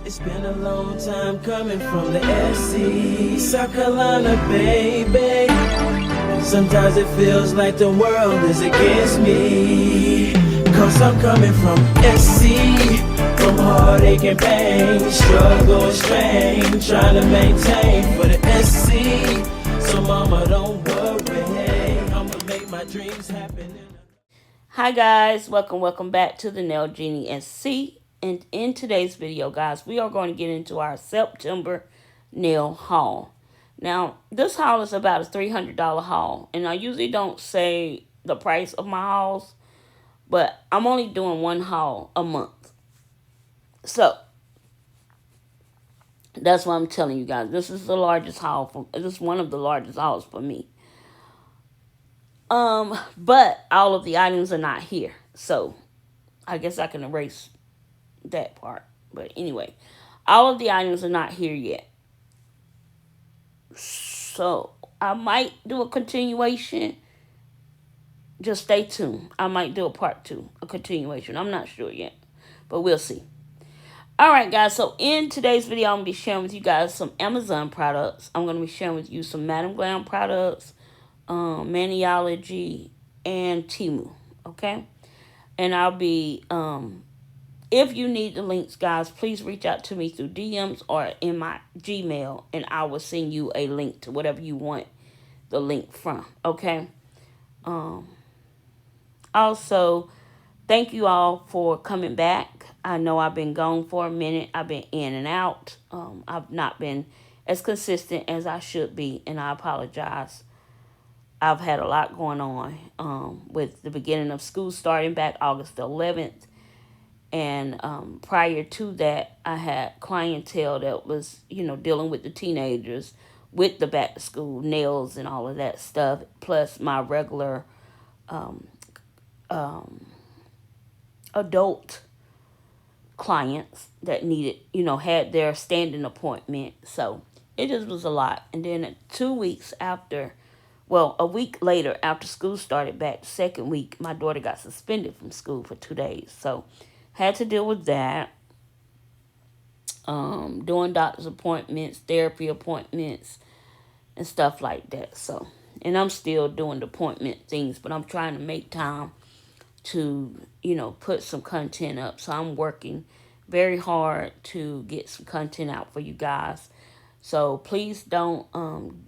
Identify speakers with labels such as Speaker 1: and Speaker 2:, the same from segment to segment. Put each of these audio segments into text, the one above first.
Speaker 1: It's been a long time coming from the SC, South Carolina, baby. Sometimes it feels like the world is against me, 'cause I'm coming from SC, from heartache and pain, struggle and strain, trying to maintain for the SC. So mama, don't worry, I'ma make my dreams happen.
Speaker 2: Hi guys, welcome back to the Nail Genie SC. And in today's video, guys, we are going to get into our September nail haul. Now, this haul is about a $300 haul, and I usually don't say the price of my hauls, but I'm only doing one haul a month. So, that's why I'm telling you guys. This is the largest haul. This is one of the largest hauls for me. But all of the items are not here. So, I guess I can erase that part. But anyway, all of the items are not here yet. So, I might do a continuation. Just stay tuned. I might do a part 2, a continuation. I'm not sure yet, but we'll see. Alright guys, so in today's video, I'm going to be sharing with you guys some Amazon products. I'm going to be sharing with you some Madam Glam products, Maniology, and Temu, okay? And I'll be, if you need the links, guys, please reach out to me through DMs or in my Gmail, and I will send you a link to whatever you want the link from, okay? Also, thank you all for coming back. I know I've been gone for a minute. I've been in and out. I've not been as consistent as I should be, and I apologize. I've had a lot going on with the beginning of school starting back August the 11th. And prior to that, I had clientele that was, dealing with the teenagers with the back to school nails and all of that stuff, plus my regular adult clients that needed, had their standing appointment. So it just was a lot. And then 2 weeks after, well, a week later after school started back, the second week, my daughter got suspended from school for 2 days. So had to deal with that. Doing doctor's appointments, therapy appointments, and stuff like that. So, and I'm still doing the appointment things, but I'm trying to make time to, put some content up. So I'm working very hard to get some content out for you guys. So please don't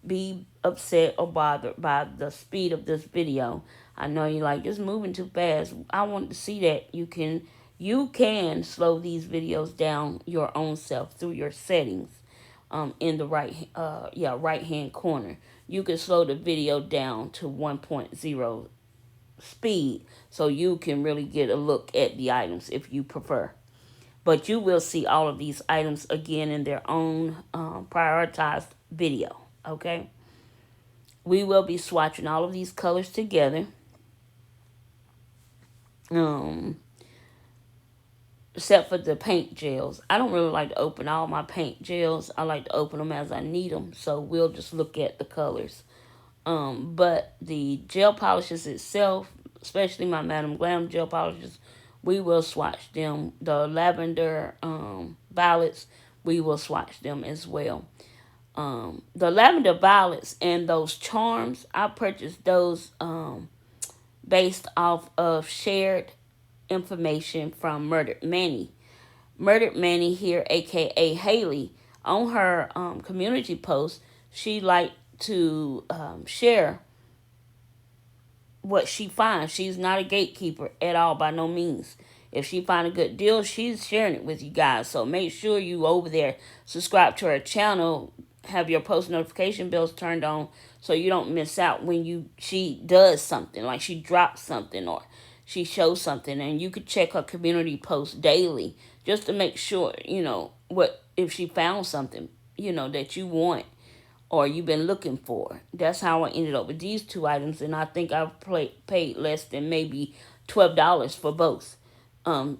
Speaker 2: be upset or bothered by the speed of this video. I know you're like, it's moving too fast. I want to see that you can slow these videos down your own self through your settings in the right hand corner. You can slow the video down to 1.0 speed so you can really get a look at the items if you prefer. But you will see all of these items again in their own prioritized video, okay? We will be swatching all of these colors together. Except for the paint gels. I don't really like to open all my paint gels. I like to open them as I need them. So we'll just look at the colors. But the gel polishes itself, especially my Madam Glam gel polishes, we will swatch them. The lavender violets, we will swatch them as well. The lavender violets and those charms, I purchased those based off of shared information from Murdered Manny. Murdered Manny here, aka Haley, on her community post, she liked to share what she finds. She's not a gatekeeper at all, by no means. If she find a good deal, she's sharing it with you guys. So make sure you over there subscribe to her channel, have your post notification bells turned on so you don't miss out when she does something, like she drops something or she shows something. And you could check her community posts daily just to make sure, what if she found something, that you want or you've been looking for. That's how I ended up with these two items, and I think I've paid less than maybe $12 for both. And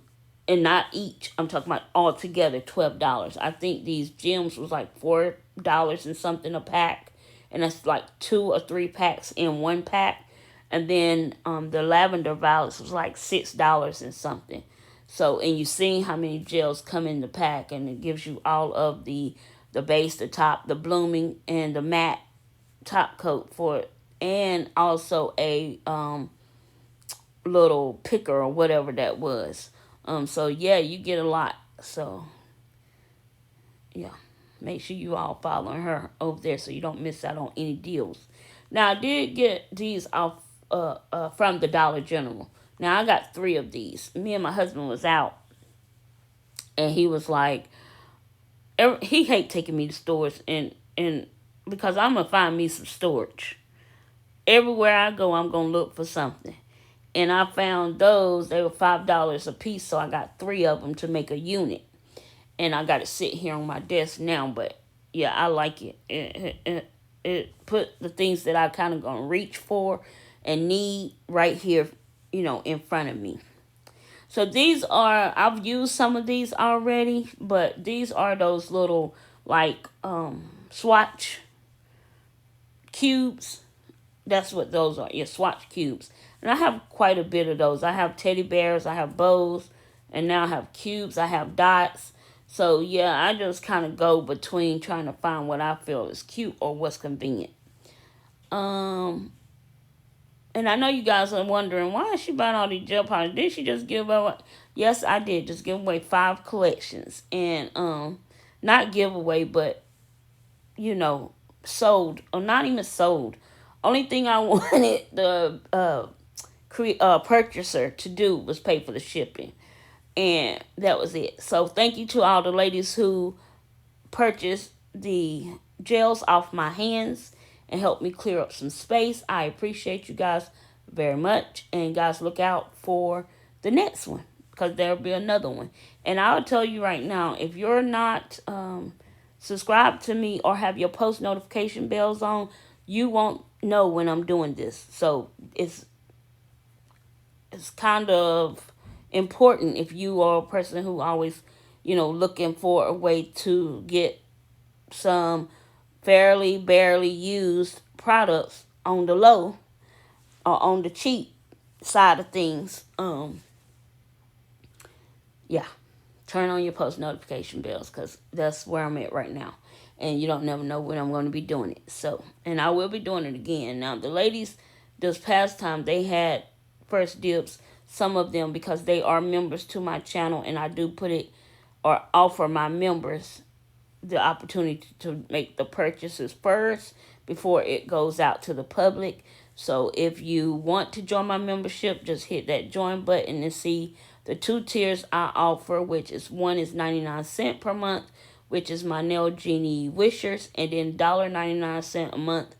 Speaker 2: not each. I'm talking about all together, $12. I think these gems was like $4 and something a pack, and that's like 2 or 3 packs in one pack. And then the lavender violets was like $6 and something. So, and you've seen how many gels come in the pack, and it gives you all of the base, the top, the blooming, and the matte top coat for it, and also a little picker or whatever that was. So yeah, you get a lot. So yeah, make sure you all following her over there so you don't miss out on any deals. Now I did get these off from the Dollar General. Now I got 3 of these. Me and my husband was out, and he was like, he hate taking me to stores, and because I'm gonna find me some storage. Everywhere I go, I'm gonna look for something. And I found those. They were $5 a piece, so I got 3 of them to make a unit. And I got it sit here on my desk now, but yeah, I like it. It put the things that I kind of gonna reach for and need right here, you know, in front of me. So these are, I've used some of these already, but these are those little like swatch cubes. That's what those are. Yeah, swatch cubes. And I have quite a bit of those. I have teddy bears, I have bows, and now I have cubes, I have dots. So yeah, I just kind of go between trying to find what I feel is cute or what's convenient. And I know you guys are wondering, why is she buying all these gel polish? Did she just give away? Yes, I did. Just give away 5 collections. And not giveaway, but, you know, sold. Or not even sold. Only thing I wanted the purchaser to do was pay for the shipping. And that was it. So thank you to all the ladies who purchased the gels off my hands and help me clear up some space. I appreciate you guys very much. And guys, look out for the next one, because there'll be another one. And I'll tell you right now, if you're not subscribed to me or have your post notification bells on, you won't know when I'm doing this. So it's kind of important if you are a person who always, you know, looking for a way to get some fairly barely used products on the low or on the cheap side of things. Yeah, turn on your post notification bells, because that's where I'm at right now, and you don't never know when I'm going to be doing it. So, and I will be doing it again. Now the ladies this past time, they had first dibs, some of them, because they are members to my channel, and I do put it or offer my members the opportunity to make the purchases first before it goes out to the public. So if you want to join my membership, just hit that join button and see the 2 tiers I offer, which is one is 99 cents per month, which is my Nail Genie Wishers, and then $1.99 a month,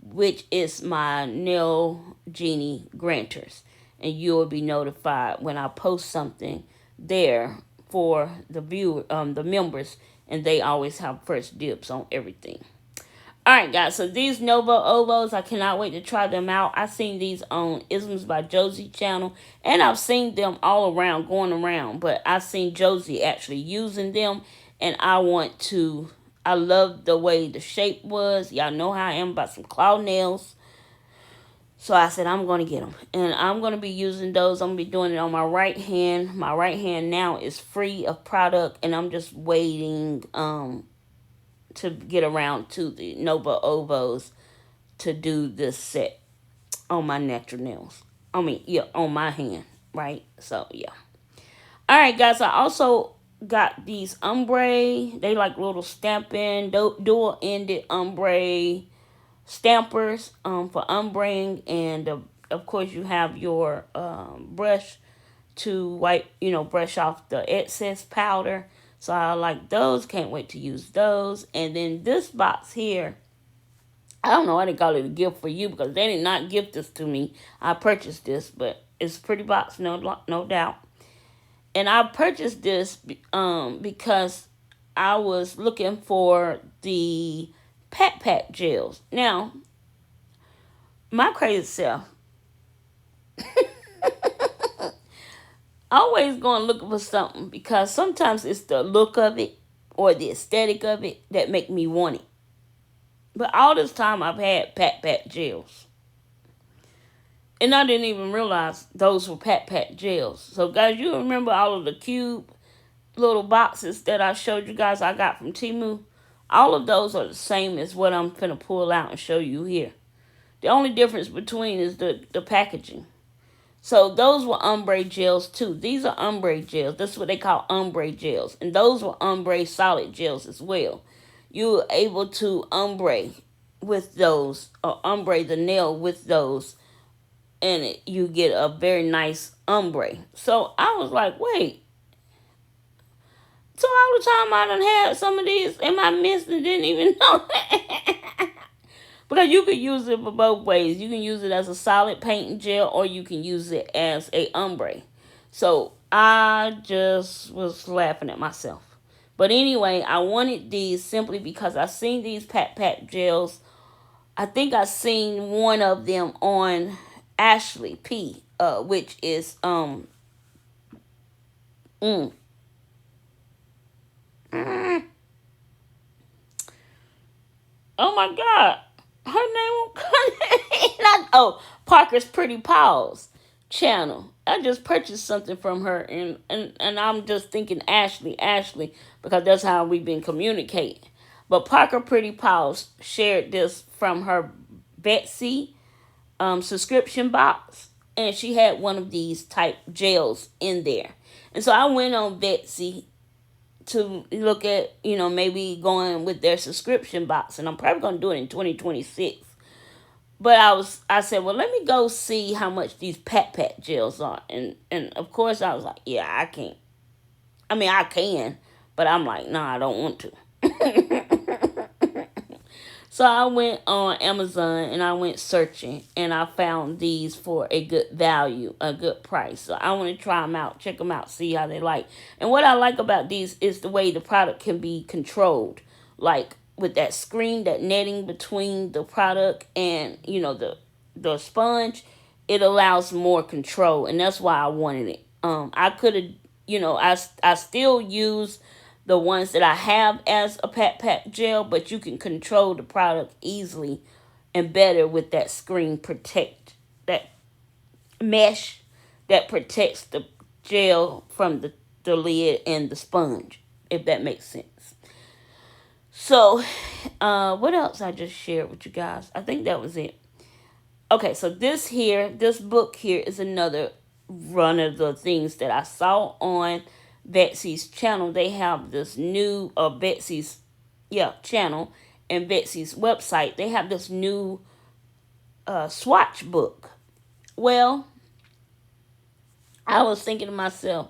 Speaker 2: which is my Nail Genie Granters. And you will be notified when I post something there for the the members, and they always have first dibs on everything. Alright guys, so these Nova Ovos, I cannot wait to try them out. I've seen these on Isms by Josie channel, and I've seen them all around, going around, but I've seen Josie actually using them, and I love the way the shape was. Y'all know how I am about some claw nails. So I said, I'm going to get them. And I'm going to be using those. I'm going to be doing it on my right hand. My right hand now is free of product. And I'm just waiting to get around to the Nova Ovos to do this set on my natural nails. I mean, yeah, on my hand, right? So, yeah. Alright, guys. I also got these ombre. They like little stamping, dual-ended ombre stampers for ombreing, and of course you have your brush to wipe, brush off the excess powder. So I like those. Can't wait to use those. And then this box here, I don't know why they call it a gift for you, because they did not gift this to me. I purchased this, but it's a pretty box, no doubt. And I purchased this because I was looking for the Pat gels. Now, my crazy self always going looking for something, because sometimes it's the look of it or the aesthetic of it that make me want it. But all this time I've had Pat gels. And I didn't even realize those were pat gels. So guys, you remember all of the cube little boxes that I showed you guys I got from Temu? All of those are the same as what I'm finna pull out and show you here. The only difference between is the packaging. So those were ombre gels too. These are ombre gels. That's what they call ombre gels. And those were ombre solid gels as well. You were able to ombre with those, or ombre the nail with those, and you get a very nice ombre. So I was like, wait. So all the time I done had some of these, and I missed and didn't even know that. Because you could use it for both ways. You can use it as a solid painting gel, or you can use it as a ombre. So I just was laughing at myself. But anyway, I wanted these simply because I seen these pat gels. I think I seen one of them on Ashley P, which is mm, oh my God. Her name won't come. Oh, Parker's Pretty Paws channel. I just purchased something from her, and I'm just thinking Ashley, because that's how we've been communicating. But Parker Pretty Paws shared this from her Betsy subscription box, and she had one of these type gels in there. And so I went on Betsy to look at, maybe going with their subscription box, and I'm probably going to do it in 2026. But I said, well, let me go see how much these pat gels are. And of course I was like, yeah, I can't. I mean, I can, but I'm like, nah, I don't want to. So I went on Amazon and I went searching, and I found these for a good value, a good price. So I want to try them out, check them out, see how they like. And what I like about these is the way the product can be controlled. Like with that screen, that netting between the product and, the sponge, it allows more control. And that's why I wanted it. I could have, I still use the ones that I have as a pat gel, but you can control the product easily and better with that screen protect, that mesh that protects the gel from the lid and the sponge, if that makes sense. So, what else I just shared with you guys? I think that was it. Okay, so this book here is another one of the things that I saw on Betsy's channel. They have this new Betsy's channel and Betsy's website. They have this new swatch book. Well, I was thinking to myself,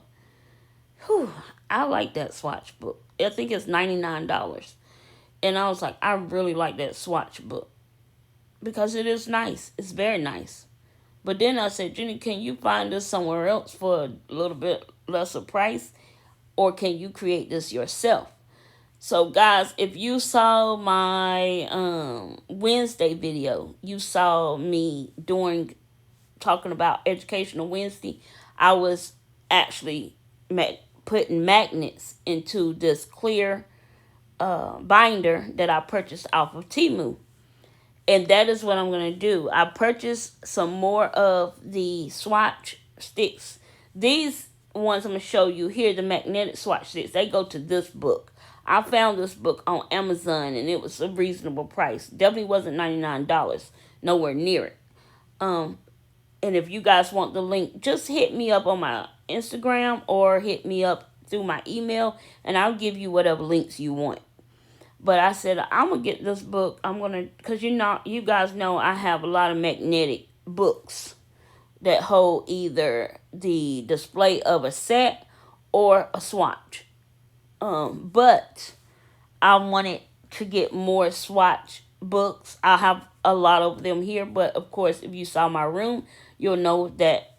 Speaker 2: I like that swatch book. I think it's $99. And I was like, I really like that swatch book because it is nice. It's very nice. But then I said, Jenny, can you find this somewhere else for a little bit lesser price? Or can you create this yourself? So guys, if you saw my Wednesday video, you saw me talking about Educational Wednesday. I was actually putting magnets into this clear binder that I purchased off of Temu. And that is what I'm going to do. I purchased some more of the swatch sticks. These ones I'm going to show you here, the magnetic swatch sticks, they go to this book. I found this book on Amazon, and it was a reasonable price. Definitely wasn't $99. Nowhere near it. And if you guys want the link, just hit me up on my Instagram or hit me up through my email, and I'll give you whatever links you want. But I said, I'm going to get this book. Because you guys know I have a lot of magnetic books that hold either the display of a set or a swatch. But I wanted to get more swatch books. I have a lot of them here. But, of course, if you saw my room, you'll know that,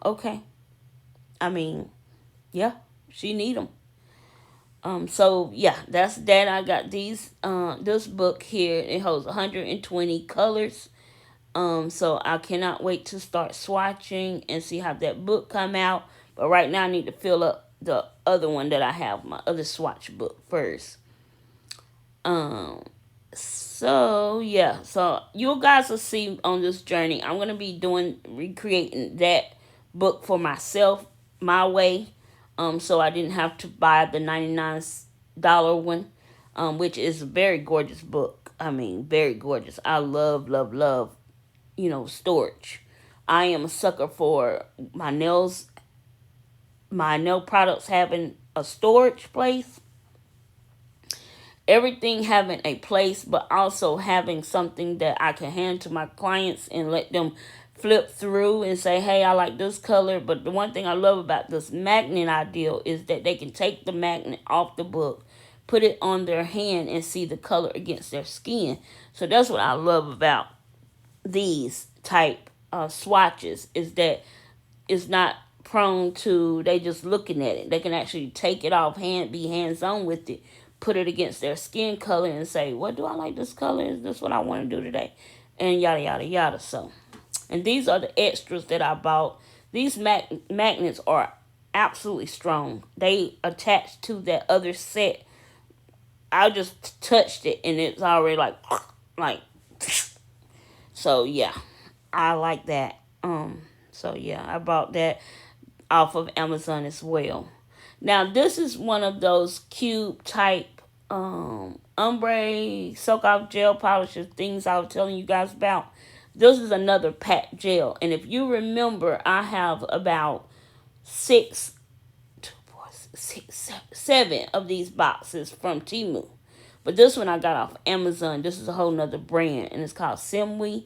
Speaker 2: okay. I mean, she need them. So that's that. I got these, this book here. It holds 120 colors. So I cannot wait to start swatching and see how that book come out. But right now I need to fill up the other one that I have, my other swatch book first. So yeah, so you guys will see on this journey, I'm gonna be recreating that book for myself, my way. So I didn't have to buy the $99 one, which is a very gorgeous book. I mean, very gorgeous. I love, love, love, storage. I am a sucker for my nails, my nail products having a storage place, everything having a place, but also having something that I can hand to my clients and let them flip through and say, hey, I like this color. But the one thing I love about this magnet ideal is that they can take the magnet off the book, put it on their hand, and see the color against their skin. So that's what I love about these type swatches, is that it's not prone to they just looking at it. They can actually take it off, be hands-on with it, put it against their skin color and say, what do I like this color? Is this what I want to do today? And yada, yada, yada. So, and these are the extras that I bought. These magnets are absolutely strong. They attach to that other set. I just touched it and it's already like, so yeah, I like that. So yeah, I bought that off of Amazon as well. Now this is one of those cube type ombre soak off gel polishes things I was telling you guys about. This is another packed gel, and if you remember, I have about 7 of these boxes from Temu, but this one I got off Amazon. This is a whole nother brand, and it's called Simwe,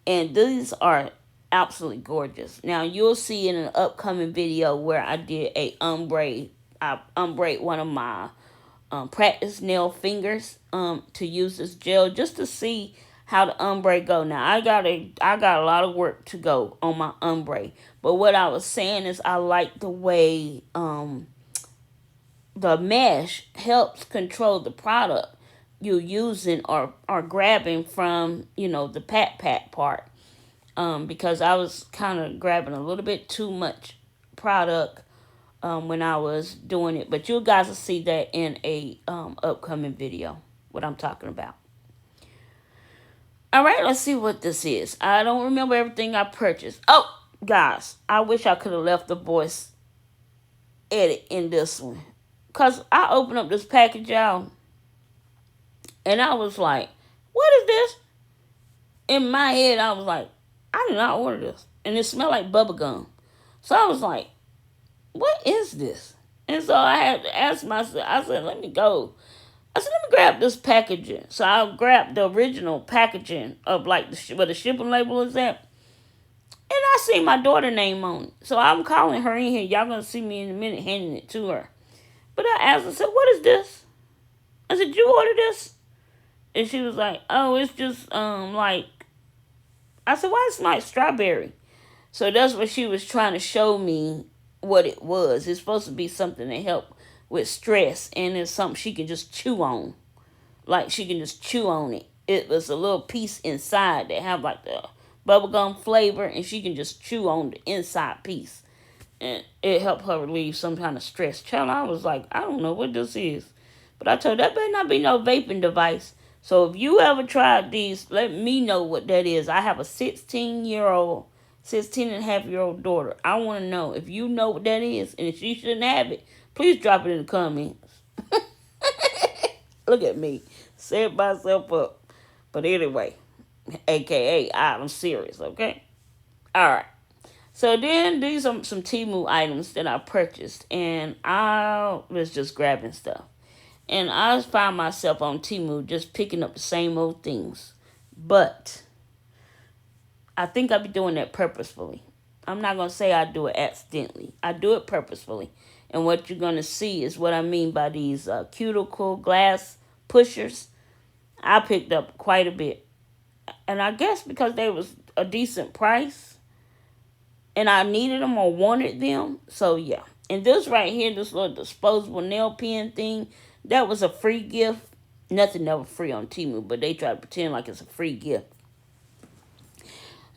Speaker 2: and these are absolutely gorgeous. Now you'll see in an upcoming video where I did a ombre. I ombre one of my practice nail fingers to use this gel just to see how the ombre go. Now I got a lot of work to go on my ombre, but what I was saying is I like the way the mesh helps control the product you're using or grabbing from, the pat part. Because I was kind of grabbing a little bit too much product when I was doing it. But you guys will see that in a upcoming video, what I'm talking about. All right, let's see what this is. I don't remember everything I purchased. Oh, guys, I wish I could have left the voice edit in this one. Because I opened up this package, y'all, and I was like, what is this? In my head, I was like, I did not order this. And it smelled like bubble gum. So I was like, what is this? And so I had to ask myself, I said, let me go. I said, let me grab this packaging. So I grabbed the original packaging of where the shipping label is at. And I see my daughter's name on it. So I'm calling her in here. Y'all going to see me in a minute handing it to her. But I asked her, I said, what is this? I said, you ordered this? And she was like, oh, it's just I said, why it's like strawberry? So that's what she was trying to show me what it was. It's supposed to be something to help with stress, and it's something she can just chew on. Like she can just chew on it. It was a little piece inside that have like the bubblegum flavor, and she can just chew on the inside piece. And it helped her relieve some kind of stress. Child, I was like, I don't know what this is. But I told her, that better not be no vaping device. So if you ever tried these, let me know what that is. I have a 16 and a half year old daughter. I want to know if you know what that is. And if you shouldn't have it, please drop it in the comments. Look at me. Set myself up. But anyway, AKA, I'm serious, okay? All right. So then these are some Temu items that I purchased. And I was just grabbing stuff. And I found myself on Temu just picking up the same old things. But I think I'll be doing that purposefully. I'm not going to say I do it accidentally. I do it purposefully. And what you're going to see is what I mean by these cuticle glass pushers. I picked up quite a bit. And I guess because they was a decent price. And I needed them or wanted them. So yeah. And this right here, this little disposable nail pen thing, that was a free gift. Nothing ever free on Temu, but they try to pretend like it's a free gift.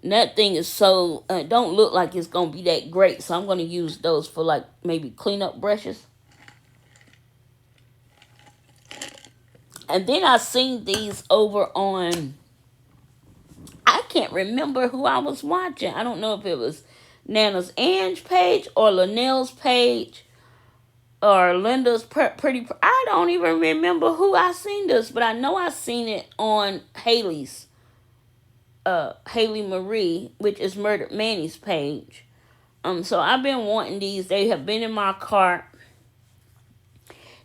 Speaker 2: And that thing is so, don't look like it's going to be that great. So I'm going to use those for like maybe cleanup brushes. And then I seen these over on, I can't remember who I was watching. I don't know if it was Nana's Ange page or Linnell's page or Linda's pretty. I don't even remember who I seen this, but I know I seen it on Haley's, Haley Marie, which is Murdered Manny's page. So I've been wanting these. They have been in my cart.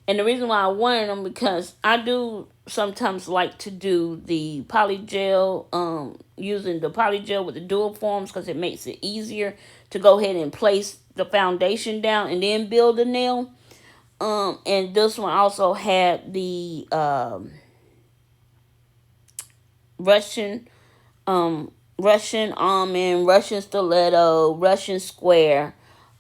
Speaker 2: And the reason why I wanted them, because I do sometimes like to do the polygel, using the polygel with the dual forms, because it makes it easier to go ahead and place the foundation down and then build a nail. And this one also had the Russian almond, Russian stiletto, Russian square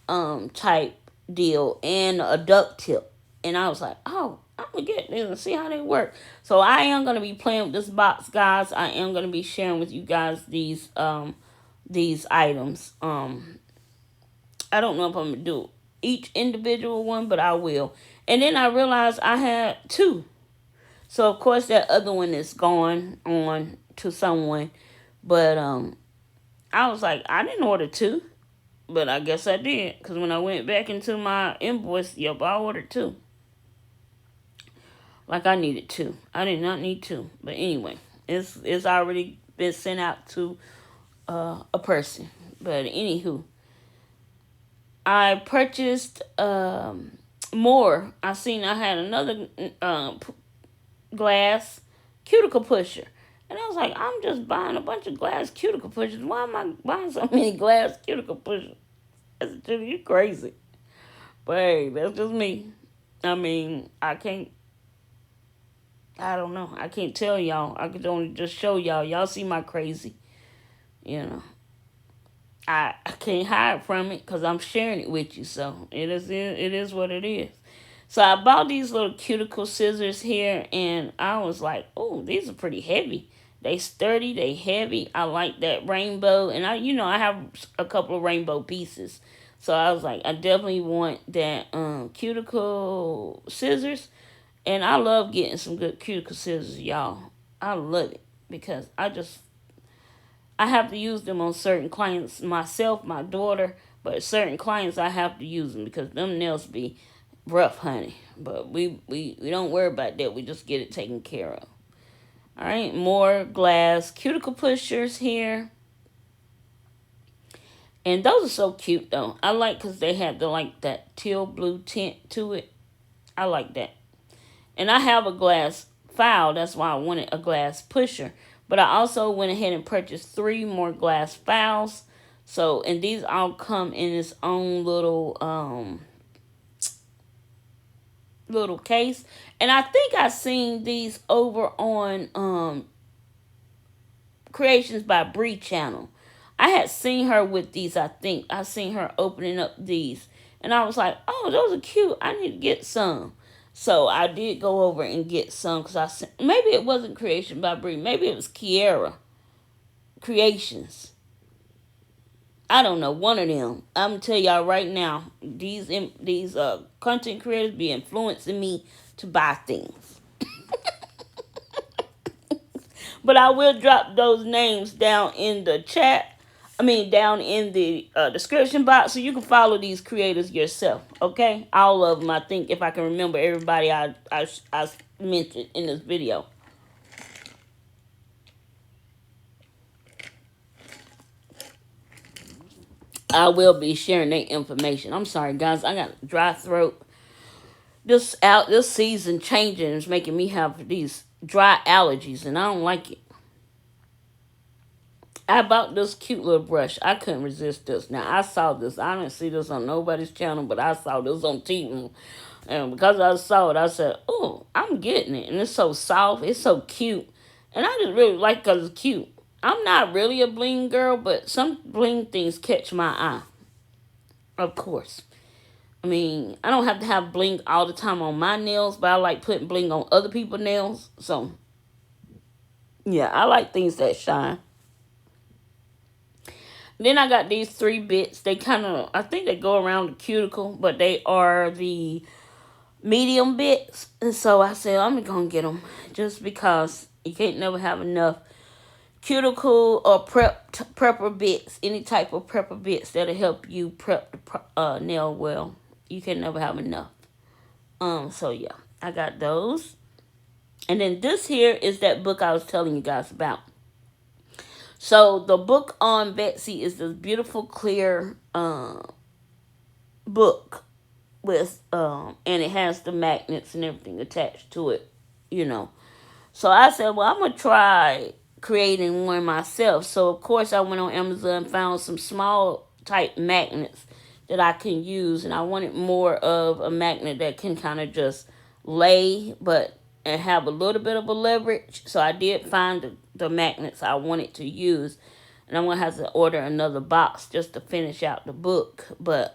Speaker 2: type deal, and a duck tip. And I was like, oh, I'm gonna get these and see how they work. So I am gonna be playing with this box, guys. I am gonna be sharing with you guys these items. I don't know if I'm gonna do each individual one, but I will. And then I realized I had two. So of course that other one is gone on to someone. But I was like, I didn't order two. But I guess I did. Because when I went back into my invoice, yep, I ordered two. Like I needed two. I did not need two. But anyway, it's already been sent out to a person. But anywho, I purchased more. I had another glass cuticle pusher. And I was like, I'm just buying a bunch of glass cuticle pushers. Why am I buying so many glass cuticle pushers? I said, you crazy. But hey, that's just me. I mean, I don't know. I can't tell y'all. I could only just show y'all. Y'all see my crazy. You know. I can't hide from it because I'm sharing it with you. So it is what it is. So I bought these little cuticle scissors here, and I was like, oh, these are pretty heavy. They sturdy, they heavy. I like that rainbow, and I have a couple of rainbow pieces. So I was like, I definitely want that cuticle scissors. And I love getting some good cuticle scissors, y'all. I love it because I have to use them on certain clients, myself, my daughter, but certain clients I have to use them because them nails be rough, honey. But we don't worry about that. We just get it taken care of. All right, more glass cuticle pushers here. And those are so cute, though. I like because they have that teal blue tint to it. I like that. And I have a glass file. That's why I wanted a glass pusher. But I also went ahead and purchased 3 more glass files. So, and these all come in its own little case. And I think I seen these over on Creations by Bree channel. I had seen her with these, I think. I seen her opening up these. And I was like, oh, those are cute. I need to get some. So I did go over and get some because maybe it wasn't Creation by Bree. Maybe it was Kiara Creations. I don't know, one of them. I'm gonna tell y'all right now, these content creators be influencing me to buy things. But I will drop those names down in the chat. Down in the description box, so you can follow these creators yourself. Okay, all of them. I think if I can remember everybody I mentioned in this video. I will be sharing their information. I'm sorry, guys. I got a dry throat. This season changing is making me have these dry allergies, and I don't like it. I bought this cute little brush. I couldn't resist this. Now, I saw this. I didn't see this on nobody's channel, but I saw this on TV. And because I saw it, I said, oh, I'm getting it. And it's so soft. It's so cute. And I just really like it because it's cute. I'm not really a bling girl, but some bling things catch my eye. Of course. I don't have to have bling all the time on my nails, but I like putting bling on other people's nails. So, yeah, I like things that shine. Then I got these 3 bits. They I think they go around the cuticle, but they are the medium bits. And so I said, I'm going to get them just because you can't never have enough cuticle or prepper bits, any type of prepper bits that'll help you prep the nail well. You can never have enough. So yeah, I got those. And then this here is that book I was telling you guys about. So the book on Betsy is this beautiful clear book with and it has the magnets and everything attached to it, you know. So I said, well, I'm gonna try creating one myself. So of course I went on Amazon and found some small type magnets that I can use, and I wanted more of a magnet that can kind of just lay but and have a little bit of a leverage. So I did find the magnets I wanted to use, and I'm gonna have to order another box just to finish out the book. But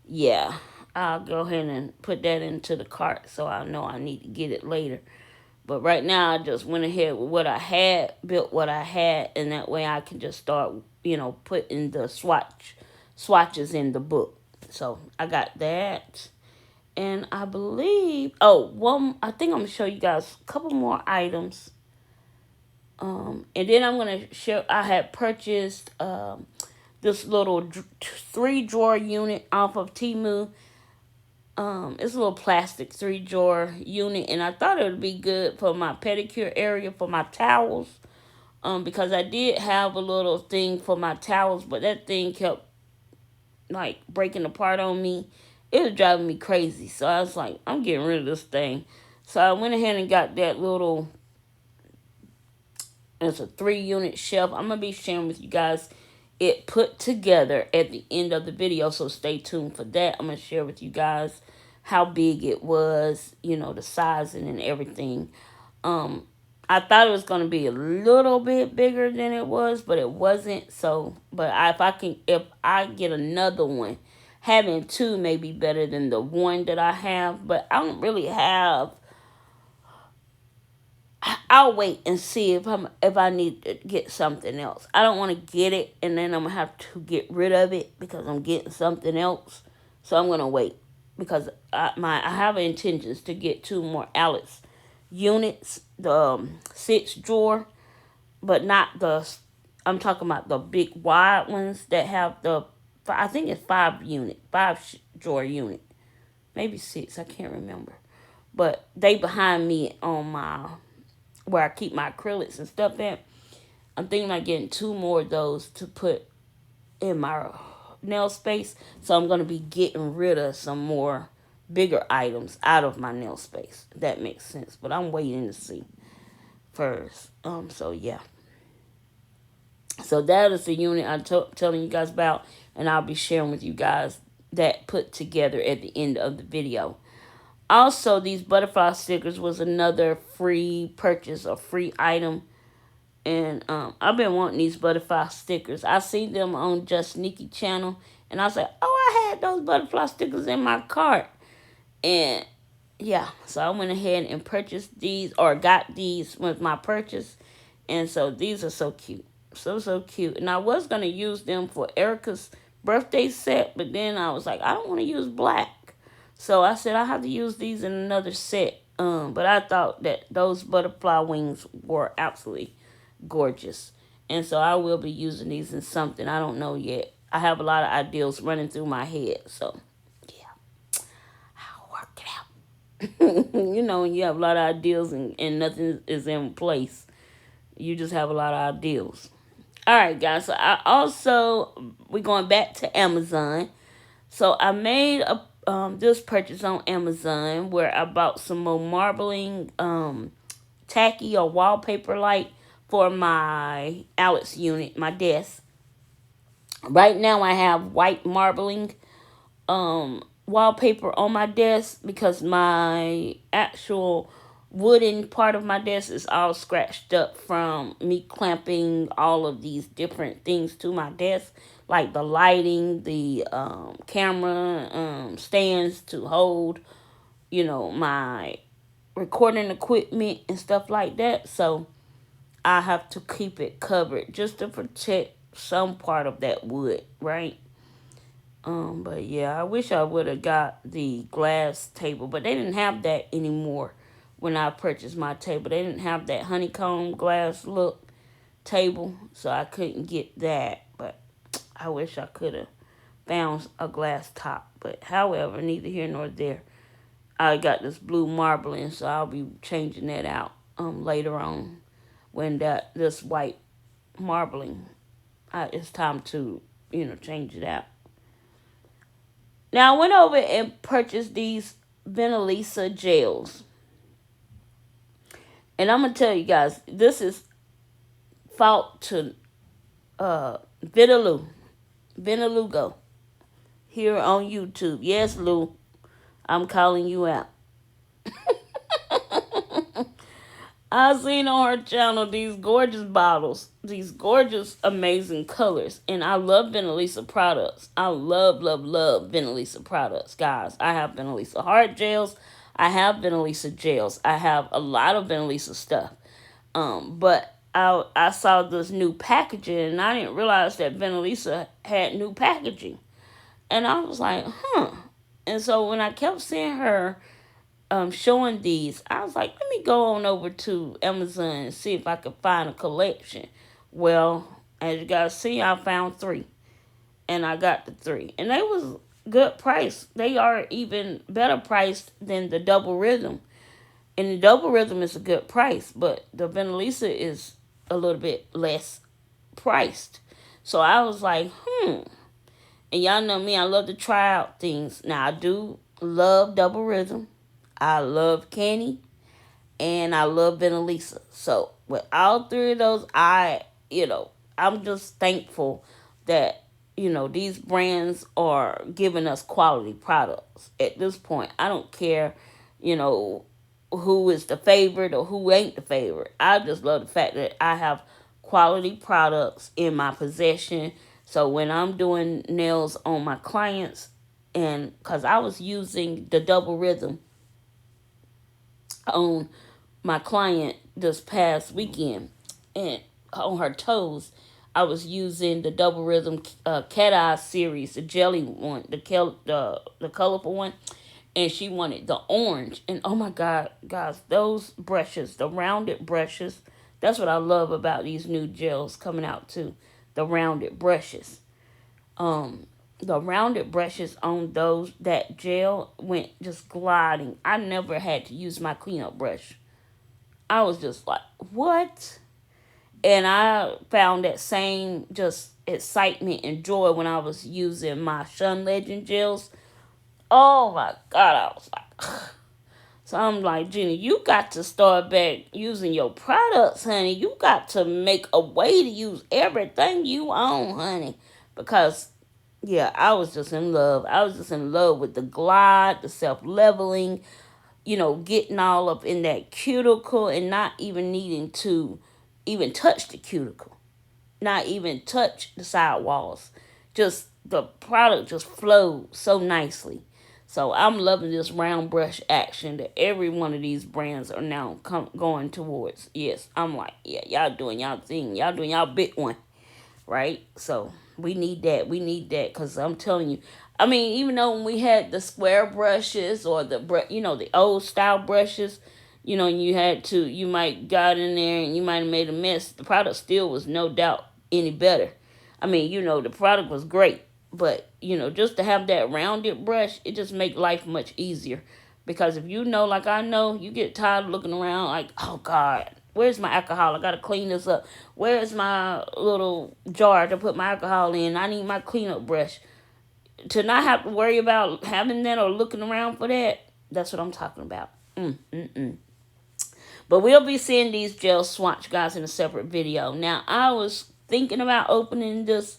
Speaker 2: yeah, I'll go ahead and put that into the cart so I know I need to get it later. But right now, I just went ahead with what I had, built what I had, and that way I can just start, you know, putting the swatches in the book. So I got that. And I believe, I think I'm going to show you guys a couple more items. And then I'm going to show, I had purchased this little 3-drawer unit off of Temu. It's a little plastic 3-drawer unit, and I thought it would be good for my pedicure area for my towels. Because I did have a little thing for my towels, but that thing kept like breaking apart on me. It was driving me crazy. So I was like, I'm getting rid of this thing. So I went ahead and got that little, it's a 3-unit shelf. I'm going to be sharing with you guys it put together at the end of the video, so stay tuned for that. I'm going to share with you guys how big it was, you know, the sizing and everything. I thought it was going to be a little bit bigger than it was, but it wasn't. So, but if I get another one, having 2 may be better than the 1 that I have, but I don't really have. I'll wait and see if I need to get something else. I don't want to get it and then I'm gonna have to get rid of it because I'm getting something else. So I'm gonna wait because I have intentions to get 2 more Alex units, the 6-drawer, but not the. I'm talking about the big wide ones that have the. I think it's 5-drawer unit, maybe 6. I can't remember, but they behind me on my. Where I keep my acrylics and stuff at. I'm thinking about getting 2 more of those to put in my nail space. So I'm going to be getting rid of some more bigger items out of my nail space. If that makes sense. But I'm waiting to see first. So yeah. So that is the unit I'm telling you guys about. And I'll be sharing with you guys that put together at the end of the video. Also, these butterfly stickers was another free purchase, a free item. And I've been wanting these butterfly stickers. I seen them on Just Nikki channel. And I was like, oh, I had those butterfly stickers in my cart. And yeah, so I went ahead and purchased these, or got these with my purchase. And so these are so cute. So cute. And I was going to use them for Erica's birthday set. But then I was like, I don't want to use black. So I said I have to use these in another set. But I thought that those butterfly wings were absolutely gorgeous. And so I will be using these in something. I don't know yet. I have a lot of ideas running through my head. So, yeah. I'll work it out. You know, when you have a lot of ideas and nothing is in place. You just have a lot of ideas. Alright, guys. So we're going back to Amazon. So I made this purchase on Amazon where I bought some more marbling tacky or wallpaper light for my Alex unit, my desk. Right now I have white marbling wallpaper on my desk because my actual wooden part of my desk is all scratched up from me clamping all of these different things to my desk. Like the lighting, the camera stands to hold, you know, my recording equipment and stuff like that. So I have to keep it covered just to protect some part of that wood, right? But yeah, I wish I would have got the glass table, but they didn't have that anymore when I purchased my table. They didn't have that honeycomb glass look table, so I couldn't get that. But I wish I could have found a glass top. But however, neither here nor there. I got this blue marbling, so I'll be changing that out later on when this white marbling it's time to change it out. Now I went over and purchased these Venalisa gels, and I'm gonna tell you guys, this is fault to Vinalugo here on YouTube. Yes, Lou, I'm calling you out. I seen on her channel these gorgeous bottles, these gorgeous, amazing colors, and I love Venalisa products. I love, love, love Venalisa products, guys. I have Venalisa hard gels. I have Venalisa gels. I have a lot of Venalisa stuff. But I saw this new packaging, and I didn't realize that Venalisa had new packaging, and I was like, huh. And so when I kept seeing her showing these, I was like, let me go on over to Amazon and see if I could find a collection. Well, as you guys see, I found 3, and I got the 3, and they was good price. They are even better priced than the Double Rhythm, and the Double Rhythm is a good price, but the Venalisa is a little bit less priced. So I was like, and y'all know me, I love to try out things. Now I do love Double Rhythm, I love Kenny, and I love Venalisa. So with all 3 of those, I'm just thankful that, these brands are giving us quality products. At this point, I don't care, who is the favorite or who ain't the favorite. I just love the fact that I have quality products in my possession. So when I'm doing nails on my clients, and because I was using the Double Rhythm on my client this past weekend, and on her toes, I was using the Double Rhythm Cat Eye series, the jelly one, the colorful one, and she wanted the orange. And oh my God, guys, those brushes, the rounded brushes, that's what I love about these new gels coming out too, the rounded brushes. The rounded brushes on that gel went just gliding. I never had to use my cleanup brush. I was just like, what? And I found that same just excitement and joy when I was using my Shun Legend gels. Oh my God, I was like, so I'm like, Jenny, you got to start back using your products, honey. You got to make a way to use everything you own, honey. Because, yeah, I was just in love. I was just in love with the glide, the self-leveling, getting all up in that cuticle and not even needing to even touch the cuticle. Not even touch the side walls. Just, the product just flowed so nicely. So I'm loving this round brush action that every one of these brands are now going towards. Yes, I'm like, yeah, y'all doing y'all thing. Y'all doing y'all big one, right? So we need that. We need that because I'm telling you, I mean, even though when we had the square brushes or the old style brushes, and you might got in there and you might have made a mess. The product still was no doubt any better. I mean, the product was great. But, just to have that rounded brush, it just make life much easier. Because if like I know, you get tired of looking around like, oh, God, where's my alcohol? I got to clean this up. Where's my little jar to put my alcohol in? I need my cleanup brush. To not have to worry about having that or looking around for that, that's what I'm talking about. But we'll be seeing these gel swatch, guys, in a separate video. Now, I was thinking about opening this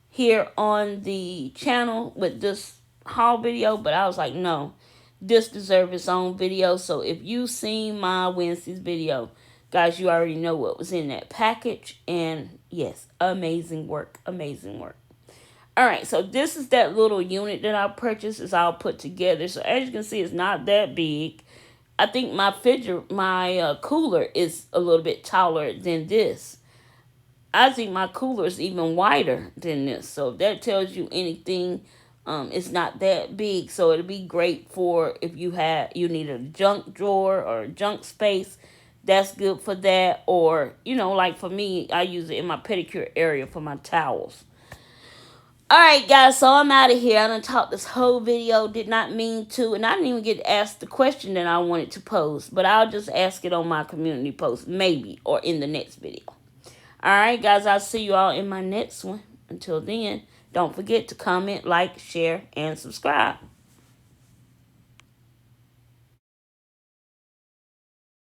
Speaker 2: here on the channel with this haul video, but I was like, no, this deserves its own video. So if you seen my Wednesday's video, guys, you already know what was in that package. And yes, amazing work. Amazing work. All right, so this is that little unit that I purchased. It's all put together. So as you can see, it's not that big. I think my cooler is a little bit taller than this. I think my cooler is even wider than this. So if that tells you anything, It's not that big, so it'll be great for if you need a junk drawer or a junk space. That's good for that. Or, like for me, I use it in my pedicure area for my towels. Alright, guys, so I'm out of here. I done talked this whole video. Did not mean to. And I didn't even get asked the question that I wanted to post. But I'll just ask it on my community post, maybe, or in the next video. Alright, guys, I'll see you all in my next one. Until then, don't forget to comment, like, share, and subscribe.